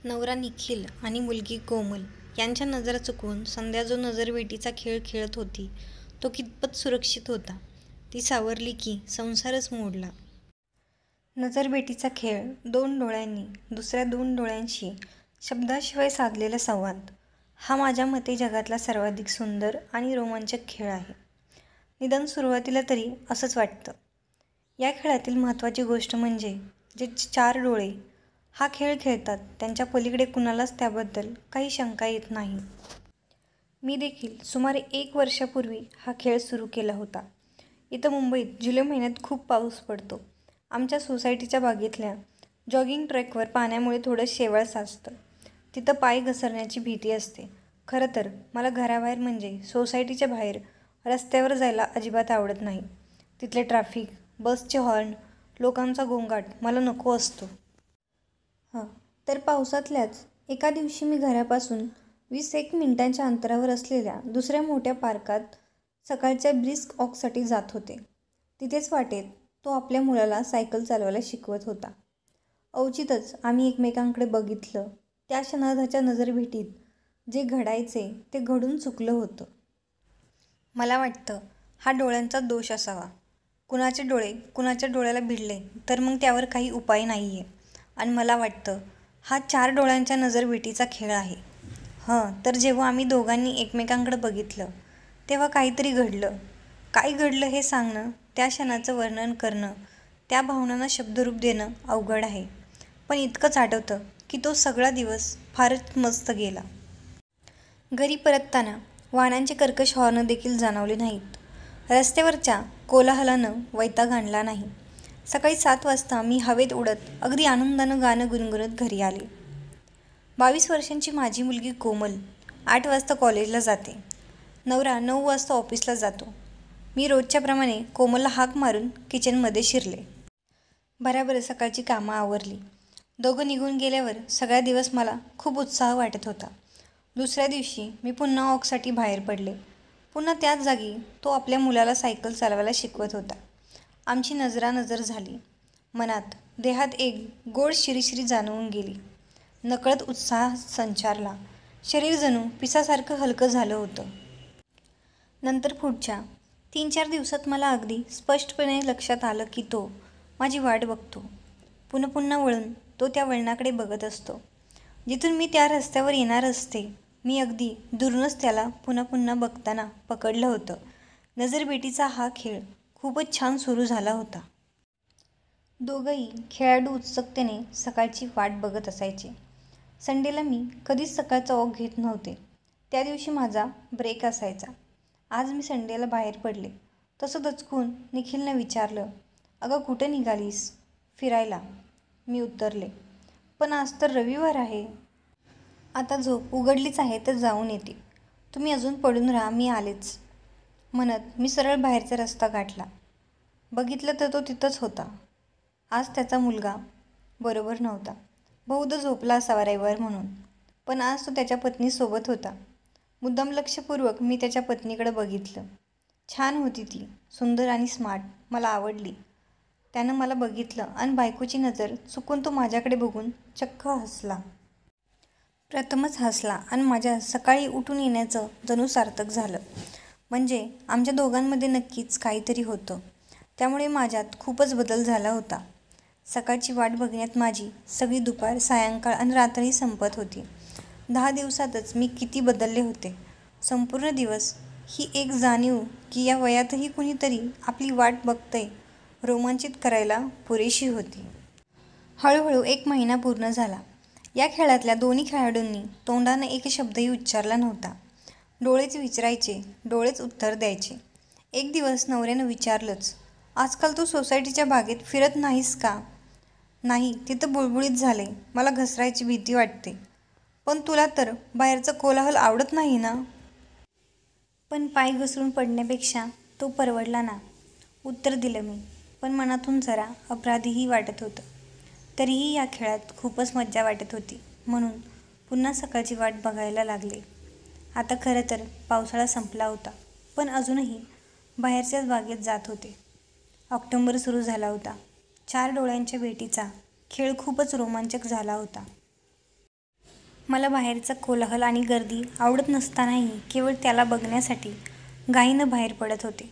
नवरा निखिल आणि मुलगी कोमल यांच्या नजरा चुकवून संध्या जो नजरभेटीचा खेळ खेळत होती तो कितपत सुरक्षित होता. ती सावरली की संसारच मोडला. नजरभेटीचा खेळ, दोन डोळ्यांनी दुसऱ्या दोन डोळ्यांशी शब्दाशिवाय साधलेला संवाद हा माझ्या मते जगातला सर्वाधिक सुंदर आणि रोमांचक खेळ आहे. निदान सुरुवातीला तरी असंच वाटतं. या खेळातील महत्त्वाची गोष्ट म्हणजे जे चार डोळे हा खेळ खेळतात त्यांच्या पलीकडे कुणालाच त्याबद्दल काही शंका येत नाही. मी देखील सुमारे 1 वर्षापूर्वी हा खेळ सुरू केला होता. इथं मुंबईत जुलै महिन्यात खूप पाऊस पडतो. आमच्या सोसायटीच्या बागेतल्या जॉगिंग ट्रॅकवर पाण्यामुळे थोडं शेवाळ साचतं. तिथं पाय घसरण्याची भीती असते. खरं तर मला घराबाहेर म्हणजे सोसायटीच्या बाहेर रस्त्यावर जायला अजिबात आवडत नाही. तिथले ट्रॅफिक, बसचे हॉर्न, लोकांचा गोंगाट मला नको असतो. तर पावसातल्याच एका दिवशी मी घरापासून 20-1 मिनिटांच्या अंतरावर असलेल्या दुसऱ्या मोठ्या पार्कात सकाळच्या ब्रिस्क वॉकसाठी जात होते. तिथेच वाटेत तो आपल्या मुलाला सायकल चालवायला शिकवत होता. अवचितच आम्ही एकमेकांकडे बघितलं. त्या क्षणाच्या नजरभेटीत जे घडायचे ते घडून चुकलं होतं. मला वाटतं हा डोळ्यांचा दोष असावा. कुणाचे डोळे कुणाच्या डोळ्याला भिडले तर मग त्यावर काही उपाय नाही आहे. आणि मला वाटतं हा 4 डोळ्यांच्या नजरभेटीचा खेळ आहे. तर जेव्हा आम्ही दोघांनी एकमेकांकडे बघितलं तेव्हा काहीतरी घडलं. काय घडलं हे सांगणं, त्या क्षणाचं वर्णन करणं, त्या भावनांना शब्दरूप देणं अवघड आहे. पण इतकंच आठवतं की तो सगळा दिवस फारच मस्त गेला. घरी परतताना वाहनांचे कर्कश हॉर्न देखील जाणवले नाहीत. रस्त्यावरच्या कोलाहलानं वैताग आणला नाही. सकाळी 7 वाजता मी हवेत उडत अगदी आनंदानं गाणं गुणगुणत घरी आले. 22 वर्षांची माझी मुलगी कोमल 8 वाजता कॉलेजला जाते. नवरा 9 वाजता ऑफिसला जातो. मी रोजच्याप्रमाणे कोमलला हाक मारून किचनमध्ये शिरले. बराबर सकाळची कामं आवरली. दोघं निघून गेल्यावर सगळा दिवस मला खूप उत्साह वाटत होता. दुसऱ्या दिवशी मी पुन्हा वॉकसाठी बाहेर पडले. पुन्हा त्याच जागी तो आपल्या मुलाला सायकल चालवायला शिकवत होता. आमची नजरानजर झाली. मनात, देहात एक गोड शिरीशिरी जाणवून गेली. नकळत उत्साह संचारला. शरीर जणू पिसासारखं हलकं झालं होतं. नंतर पुढच्या 3-4 दिवसात मला अगदी स्पष्टपणे लक्षात आलं की तो माझी वाट बघतो. पुन्हा वळून तो त्या वळणाकडे बघत असतो जिथून मी त्या रस्त्यावर येणार असते. मी अगदी दुरूनच त्याला पुन्हा बघताना पकडलं होतं. नजरभेटीचा हा खेळ खूपच छान सुरू झाला होता. दोघंही खेळाडू उत्सुकतेने सकाळची वाट बघत असायचे. संडेला मी कधीच सकाळचा वॉक घेत नव्हते. त्या दिवशी माझा ब्रेक असायचा. आज मी संडेला बाहेर पडले. तसं दचकून निखिलनं विचारलं, अगं कुठं निघालीस? फिरायला, मी उत्तरले. पण आज तर रविवार आहे. आता झोप उघडलीच आहे तर जाऊन येते. तुम्ही अजून पडून राहा, मी आलेच. म्हणत मी सरळ बाहेरचा रस्ता गाठला. बघितलं तर तो तिथंच होता. आज त्याचा मुलगा बरोबर नव्हता. बहुधा झोपला असावा रविवार म्हणून. पण आज तो त्याच्या पत्नीसोबत होता. मुद्दाम लक्षपूर्वक मी त्याच्या पत्नीकडे बघितलं. छान होती ती, सुंदर आणि स्मार्ट. मला आवडली. त्यानं मला बघितलं आणि बायकोची नजर चुकून तो माझ्याकडे बघून चक्क हसला. प्रथमच हसला आणि माझ्या सकाळी उठून येण्याचं जणू सार्थक झालं. म्हणजे आमच्या दोघांमध्ये नक्कीच काहीतरी होतं. त्यामुळे माझ्यात खूपच बदल झाला होता. सकाळची वाट बघण्यात माझी सगळी दुपार, सायंकाळ आणि रात्रही संपत होती. 10 दिवसातच मी किती बदलले होते. संपूर्ण दिवस ही एक जाणीव की या वयातही कुणीतरी आपली वाट बघतंय रोमांचित करायला पुरेशी होती. हळूहळू 1 महिना पूर्ण झाला. या खेळातल्या दोन्ही खेळाडूंनी तोंडानं एक शब्दही उच्चारला नव्हता. डोळेच विचारायचे, डोळेच उत्तर द्यायचे. एक दिवस नवऱ्यानं विचारलंच, आजकाल तू सोसायटीच्या बागेत फिरत नाहीस का? नाही, तिथं बुळबुळीत झाले. मला घसरायची भीती वाटते. पण तुला तर बाहेरचं कोलाहल आवडत नाही ना? पण पाय घसरून पडण्यापेक्षा तो परवडला ना, उत्तर दिलं मी. पण मनातून जरा अपराधीही वाटत होतं. तरीही या खेळात खूपच मज्जा वाटत होती म्हणून पुन्हा सकाळची वाट बघायला लागले. आता खरं तर पावसाळा संपला होता. पण अजूनही बाहेरच्याच बागेत जात होते. ऑक्टोबर सुरू झाला होता. 4 डोळ्यांच्या भेटीचा खेळ खूपच रोमांचक झाला होता. मला बाहेरचा कोलाहल आणि गर्दी आवडत नसतानाही केवळ त्याला बघण्यासाठी घाईनं बाहेर पडत होते.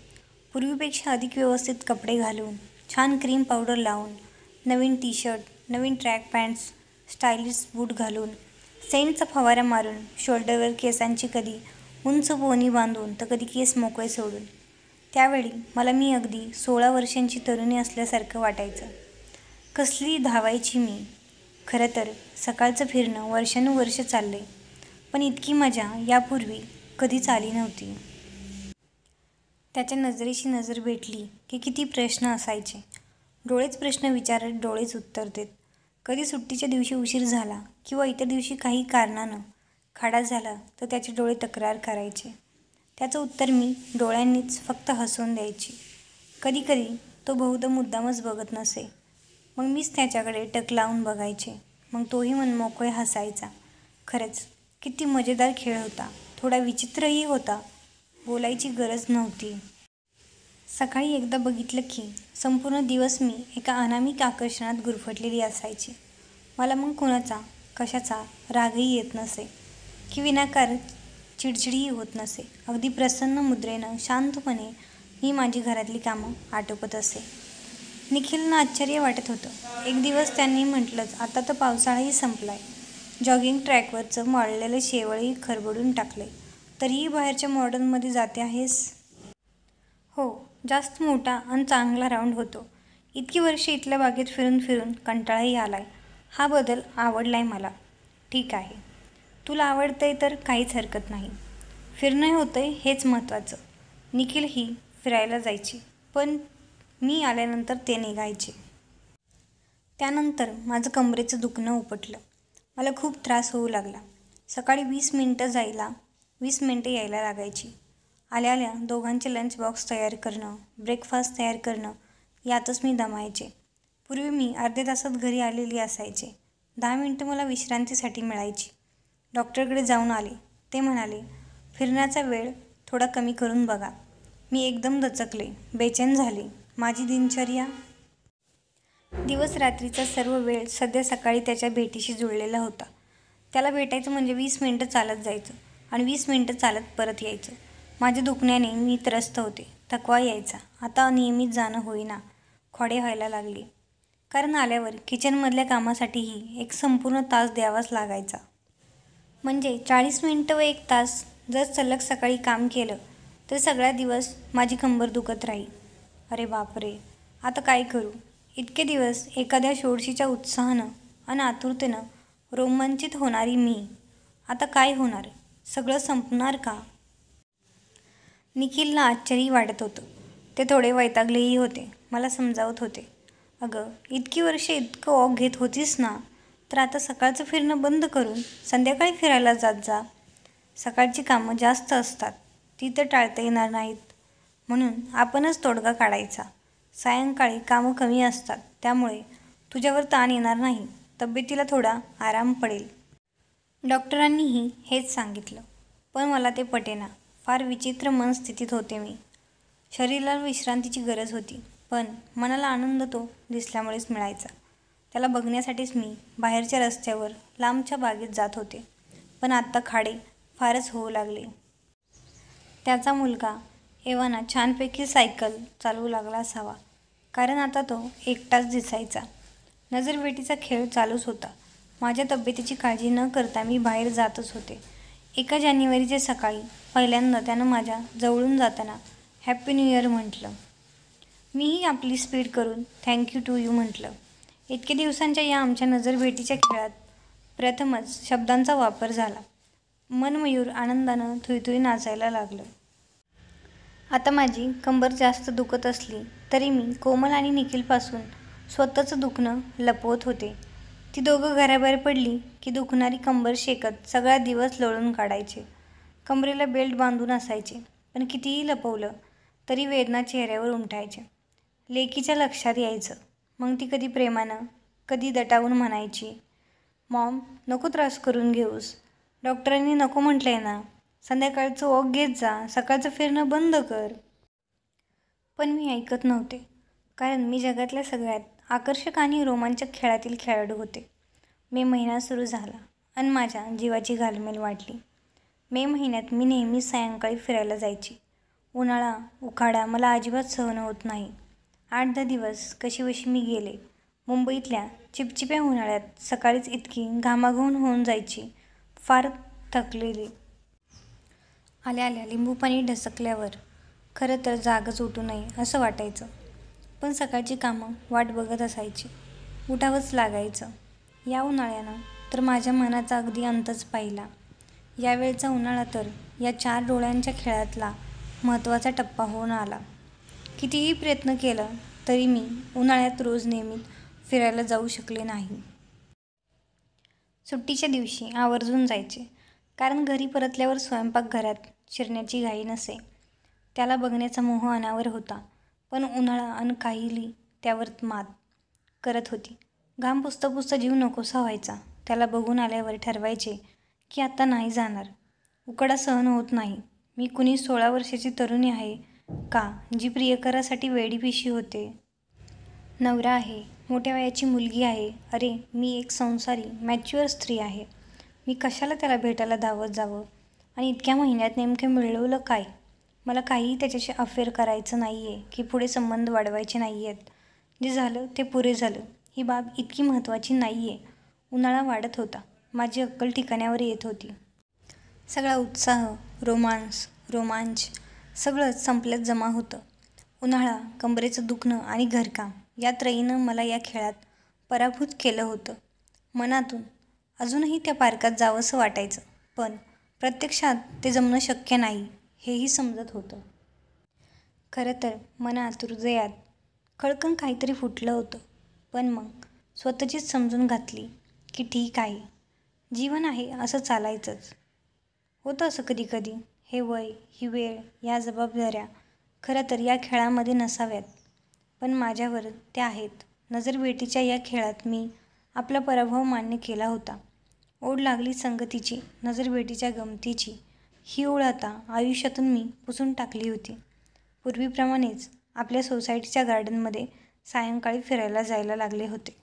पूर्वीपेक्षा अधिक व्यवस्थित कपडे घालून, छान क्रीम पावडर लावून, नवीन टी-शर्ट, नवीन ट्रॅक पॅन्ट्स, स्टायलिश बूट घालून, सेंटचा फवारा मारून, शोल्डरवर केसांची कधी उंच पोनी बांधून तर कधी केस मोकळे सोडून. त्यावेळी मला मी अगदी 16 वर्षांची तरुणी असल्यासारखं वाटायचं. कसली धावायची मी. खरं तर सकाळचं फिरणं वर्षानुवर्ष चाललंय, पण इतकी मजा यापूर्वी कधीच आली नव्हती. त्याच्या नजरेशी नजर भेटली की किती प्रश्न असायचे. डोळेच प्रश्न विचारत, डोळेच उत्तर देत. कधी सुट्टीच्या दिवशी उशीर झाला किंवा इतर दिवशी काही कारणानं खाडा झाला तर त्याचे डोळे तक्रार करायचे. त्याचं उत्तर मी डोळ्यांनीच फक्त हसवून द्यायची. कधीकधी तो बहुधा मुद्दामच बघत नसे. मग मीच त्याच्याकडे टक लावून बघायचे. मग तोही मनमोकळे हसायचा. खरंच किती मजेदार खेळ होता. थोडा विचित्रही होता. बोलायची गरज नव्हती. सकाळी एकदा बघितलं की संपूर्ण दिवस मी एका अनामिक आकर्षणात गुरफटलेली असायची. मला मग कुणाचा, कशाचा रागही येत नसे की विनाकारण चिडचिडही होत नसे. अगदी प्रसन्न मुद्रेनं शांतपणे मी माझी घरातली कामं आटोपत असे. निखिलनं आश्चर्य वाटत होतं. एक दिवस त्यांनी म्हटलंच, आता तर पावसाळाही संपलाय. जॉगिंग ट्रॅकवरचं मळलेलं शेवळही खरबडून टाकलंय. तरीही बाहेरच्या मॉडर्नमध्ये जाते आहेस? हो, जास्त मोठा आणि चांगला राऊंड होतो. इतकी वर्षे इथल्या बागेत फिरून फिरून कंटाळाही आलाय. हा बदल आवडलाय मला. ठीक आहे, तुला आवडतंय तर काहीच हरकत नाही. फिरणं होतंय हेच महत्त्वाचं. निखिल ही फिरायला जायची, पण मी आल्यानंतर ते निघायचे. त्यानंतर माझं कमरेचं दुखणं उपटलं. मला खूप त्रास होऊ लागला. सकाळी 20 मिनिटं जायला 20 मिनिटं यायला लागायची. आल्या आल्या दोघांचे लंच बॉक्स तयार करणं, ब्रेकफास्ट तयार करणं यातच मी दमायचे. पूर्वी मी अर्ध्या तासात घरी आलेली असायचे. 10 मिनिटं मला विश्रांतीसाठी मिळायची. डॉक्टरकडे जाऊन आले. ते म्हणाले, फिरण्याचा वेळ थोडा कमी करून बघा. मी एकदम दचकले, बेचैन झाले. माझी दिनचर्या, दिवस रात्रीचा सर्व वेळ सध्या सकाळी त्याच्या भेटीशी जुळलेला होता. त्याला भेटायचं म्हणजे 20 मिनिटं चालत जायचं आणि 20 मिनिटं चालत परत यायचं. माझ्या दुखण्याने मी त्रस्त होते. थकवा यायचा. आता नियमित जाणं होईना. खोडे व्हायला लागले. कारण आल्यावर किचनमधल्या कामासाठीही एक संपूर्ण तास द्यावाच लागायचा. म्हणजे 40 मिनिटं व 1 तास जर सलग सकाळी काम केलं तर सगळा दिवस माझी कंबर दुखत राहील. अरे बापरे, आता काय करू? इतके दिवस एखाद्या षोडशीच्या उत्साहानं आणि आतुरतेनं रोमांचित होणारी मी, आता काय होणार? सगळं संपणार का? निखिलला आश्चर्य वाटत होतं. ते थोडे वैतागलेही होते. मला समजावत होते, अगं इतकी वर्षे इतकं ऑग घेत होतीस ना, तर आता सकाळचं फिरणं बंद करून संध्याकाळी फिरायला जात जा. सकाळची कामं जास्त असतात, ती तर टाळता येणार नाहीत. म्हणून आपणच तोडगा काढायचा. सायंकाळी कामं कमी असतात, त्यामुळे तुझ्यावर ताण येणार नाही. तब्येतीला थोडा आराम पडेल. डॉक्टरांनीही हेच सांगितलं, पण मला ते पटेना. फार विचित्र मनस्थितीत होते मी. शरीराला विश्रांतीची गरज होती, पण मनाला आनंद तो दिसल्यामुळेच मिळायचा. त्याला बघण्यासाठीच मी बाहेरच्या रस्त्यावर लांबच्या बागेत जात होते. पण आत्ता खाडे फारच होऊ लागले. त्याचा मुलगा एव्हाना छानपैकी सायकल चालवू लागला असावा, कारण आता तो एकटाच दिसायचा. नजरवेटीचा खेळ चालूच होता. माझ्या तब्येतीची काळजी न करता मी बाहेर जातच होते. 1 जानेवारीच्या सकाळी पहिल्यांदा त्यानं माझ्या जवळून जाताना हॅपी न्यू इयर म्हटलं. मीही आपली स्पीड करून थँक्यू टू यू म्हटलं. इतक्या दिवसांच्या या आमच्या नजरभेटीच्या खेळात प्रथमच शब्दांचा वापर झाला. मनमयूर आनंदानं थुईथुई नाचायला लागलं. आता माझी कंबर जास्त दुखत असली तरी मी कोमल आणि निखिलपासून स्वतःचं दुखणं लपवत होते. ती दोघं घराबाहेर पडली की दुखणारी कंबर शेकत सगळा दिवस लोळून काढायचे. कमरेला बेल्ट बांधून असायचे, पण कितीही लपवलं तरी वेदना चेहऱ्यावर उमटायच्या. लेकीच्या लक्षात यायचं. मग ती कधी प्रेमानं, कधी दटावून म्हणायची, मॉम नको त्रास करून घेऊस. डॉक्टरांनी नको म्हटलंय ना. संध्याकाळचं वॉक घेत जा, सकाळचं फिरणं बंद कर. पण मी ऐकत नव्हते, कारण मी जगातल्या सगळ्यात आकर्षक आणि रोमांचक खेळातील खेळाडू होते. मे महिना सुरू झाला अन माझ्या जीवाची घालमेल वाढली. मे महिन्यात मी नेहमी सायंकाळी फिरायला जायची. उन्हाळा, उकाडा मला अजिबात सहन होत नाही. 8-10 दिवस कशीबशी मी गेले. मुंबईतल्या चिपचिप्या उन्हाळ्यात सकाळीच इतकी घामाघूम होऊन जायची, फार थकलेली. आल्या आल्या लिंबूपाणी ढसकल्यावर खरं तर जागच उठू नये असं वाटायचं. पण सकाळची कामं वाट बघत असायची. उठावंच लागायचं. या उन्हाळ्यानं तर माझ्या मनाचा अगदी अंतच पाहिला. यावेळचा उन्हाळा तर या 4 डोळ्यांच्या खेळातला महत्त्वाचा टप्पा होऊन आला. कितीही प्रयत्न केला तरी मी उन्हाळ्यात रोज नियमित फिरायला जाऊ शकले नाही. सुट्टीच्या दिवशी आवर्जून जायचे, कारण घरी परतल्यावर स्वयंपाकघरात शिरण्याची घाई नसे. त्याला बघण्याचा मोह अनावर होता. पण उन्हाळा अन काहिली त्यावर मात करत होती. घाम पुसता पुसता जीव नकोसा व्हायचा. त्याला बघून आल्यावर ठरवायचे की आता नाही जाणार. उकाडा सहन होत नाही. मी कुणी 16 वर्षाची तरुणी आहे का, जी प्रियकरासाठी वेडीपिशी होते. नवरा आहे, मोठ्या वयाची मुलगी आहे. अरे, मी एक संसारी, मॅच्युअर स्त्री आहे. मी कशाला त्याला भेटायला धावत जावं? आणि इतक्या महिन्यात नेमकं मिळवलं काय? मला काहीही त्याच्याशी अफेअर करायचं नाही आहे की पुढे संबंध वाढवायचे नाही आहेत. जे झालं ते पुरे झालं. ही बाब इतकी महत्त्वाची नाही आहे. उन्हाळा वाढत होता. माझी अक्कल ठिकाण्यावर येत होती. सगळा उत्साह, रोमांच सगळंच संपल्यात जमा होतं. उन्हाळा, कंबरेचं दुखणं आणि घरकाम या त्रयीनं मला या खेळात पराभूत केलं होतं. मनातून अजूनही त्या पार्कात जावंसं वाटायचं, पण प्रत्यक्षात ते जमणं शक्य नाही हेही समजत होतं. खरं तर मनात, हृदयात खळकन काहीतरी फुटलं होतं. पण मग स्वतःचीच समजून घातली की ठीक आहे, जीवन आहे असं चालायचंच. होतं असं कधी कधी. हे वय, ही वेळ, या जबाबदाऱ्या खरं तर या खेळामध्ये नसाव्यात, पण माझ्यावर त्या आहेत. नजरभेटीच्या या खेळात मी आपला पराभव मान्य केला होता. ओढ लागली संगतीची, नजरभेटीच्या गमतीची. ही ओढ आता आयुष्यातून मी पुसून टाकली होती. पूर्वीप्रमाणेच आपल्या सोसायटीच्या गार्डनमध्ये सायंकाळी फिरायला जायला लागले होते.